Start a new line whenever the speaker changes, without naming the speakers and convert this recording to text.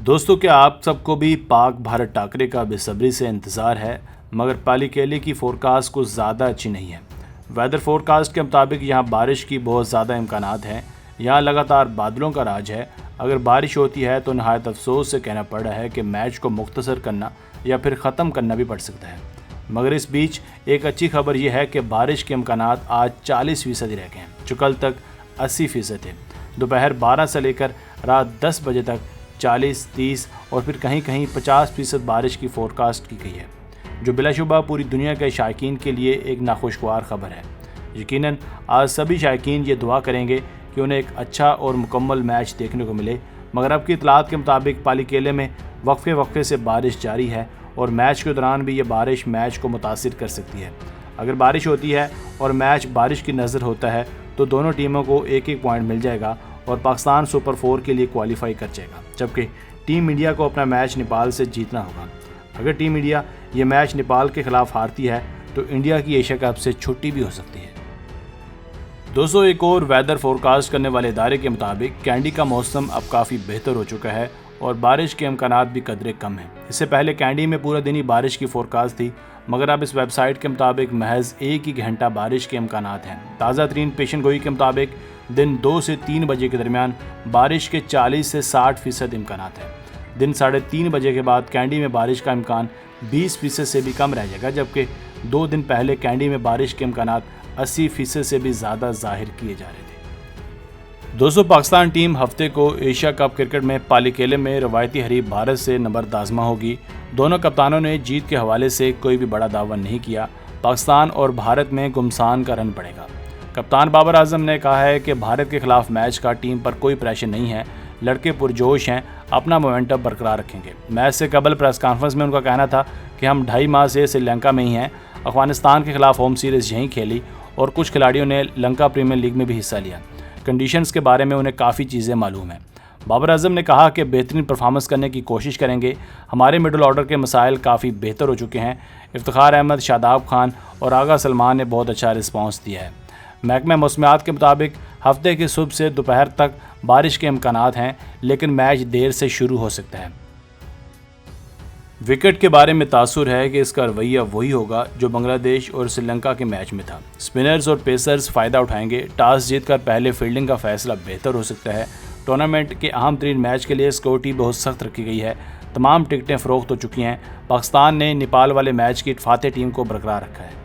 दोस्तों, क्या आप सबको भी पाक भारत टाकरे का बेसब्री से इंतज़ार है? मगर पालीकेले की फोरकास्ट कुछ ज़्यादा अच्छी नहीं है। वेदर फोरकास्ट के मुताबिक यहाँ बारिश की बहुत ज़्यादा इम्कानात हैं। यहाँ लगातार बादलों का राज है। अगर बारिश होती है तो नहायत अफसोस से कहना पड़ रहा है कि मैच को मुख्तसर करना या फिर ख़त्म करना भी पड़ सकता है। मगर इस बीच एक अच्छी खबर यह है कि बारिश के इम्कानात आज 40% रह गए हैं, जो कल तक 80% थे। दोपहर 12 से लेकर रात 10 बजे तक 40, 30 और फिर कहीं कहीं 50% बारिश की फोरकास्ट की गई है, जो बिलाशुबा पूरी दुनिया के शायकीन के लिए एक नाखुशगवार खबर है। यकीनन आज सभी शायकीन ये दुआ करेंगे कि उन्हें एक अच्छा और मुकम्मल मैच देखने को मिले। मगर अब की इतलात के मुताबिक पालीकेले में वक्फे से बारिश जारी है और मैच के दौरान भी ये बारिश मैच को मुतासिर कर सकती है। अगर बारिश होती है और मैच बारिश की नज़र होता है तो दोनों टीमों को एक एक पॉइंट मिल जाएगा और पाकिस्तान सुपर 4 के लिए क्वालिफाई कर जाएगा, जबकि टीम इंडिया को अपना मैच नेपाल से जीतना होगा। अगर टीम इंडिया ये मैच नेपाल के खिलाफ हारती है तो इंडिया की एशिया कप से छुट्टी भी हो सकती है। दोस्तों, एक और वेदर फोरकास्ट करने वाले इदारे के मुताबिक कैंडी का मौसम अब काफ़ी बेहतर हो चुका है और बारिश के इम्कानात भी कदरे कम हैं। इससे पहले कैंडी में पूरा दिन ही बारिश की फोरकास्ट थी, मगर अब इस वेबसाइट के मुताबिक महज 1 ही घंटा बारिश के इम्कानात हैं। ताज़ा तरीन पेशन गोई के मुताबिक दिन 2 से 3 बजे के दरमियान बारिश के 40 से 60% इम्कानात हैं। दिन 3:30 बजे के बाद कैंडी में बारिश का इम्कान 20% से भी कम रह जाएगा, जबकि 2 दिन पहले कैंडी में बारिश के इम्कानात 80% से भी ज़्यादा जाहिर किए जा रहे थे। दोस्तों, पाकिस्तान टीम हफ्ते को एशिया कप क्रिकेट में पालीकेले में रवायती हरीफ भारत से नंबरद आज़मा होगी। दोनों कप्तानों ने जीत के हवाले से कोई भी बड़ा दावा नहीं किया। पाकिस्तान और भारत में गुमसान का रन पड़ेगा। कप्तान बाबर आजम ने कहा है कि भारत के खिलाफ मैच का टीम पर कोई प्रेशर नहीं है, लड़के पुरजोश हैं, अपना मोमेंटम बरकरार रखेंगे। मैच से कबल प्रेस कॉन्फ्रेंस में उनका कहना था कि हम 2.5 माह से श्रीलंका में ही हैं। अफगानिस्तान के खिलाफ होम सीरीज़ यहीं खेली और कुछ खिलाड़ियों ने लंका प्रीमियर लीग में भी हिस्सा लिया। कंडीशंस के बारे में उन्हें काफ़ी चीज़ें मालूम हैं। बाबर आजम ने कहा कि बेहतरीन परफॉर्मेंस करने की कोशिश करेंगे। हमारे मिडिल ऑर्डर के मसाइल काफ़ी बेहतर हो चुके हैं। इफ्तिखार अहमद, शादाब खान और आगा सलमान ने बहुत अच्छा रिस्पॉन्स दिया है। महकमा मौसमियात के मुताबिक हफ्ते की सुबह से दोपहर तक बारिश के इम्कानात हैं, लेकिन मैच देर से शुरू हो सकता है। विकेट के बारे में तासुर है कि इसका रवैया वही होगा जो बांग्लादेश और श्रीलंका के मैच में था। स्पिनर्स और पेसर्स फ़ायदा उठाएंगे। टॉस जीतकर पहले फील्डिंग का फैसला बेहतर हो सकता है। टूर्नामेंट के अहम तरीन मैच के लिए सिक्योरिटी बहुत सख्त रखी गई है। तमाम टिकटें फ़रोख्त हो चुकी हैं। पाकिस्तान ने नेपाल वाले मैच की इत्तेफाक़ी टीम को बरकरार रखा है।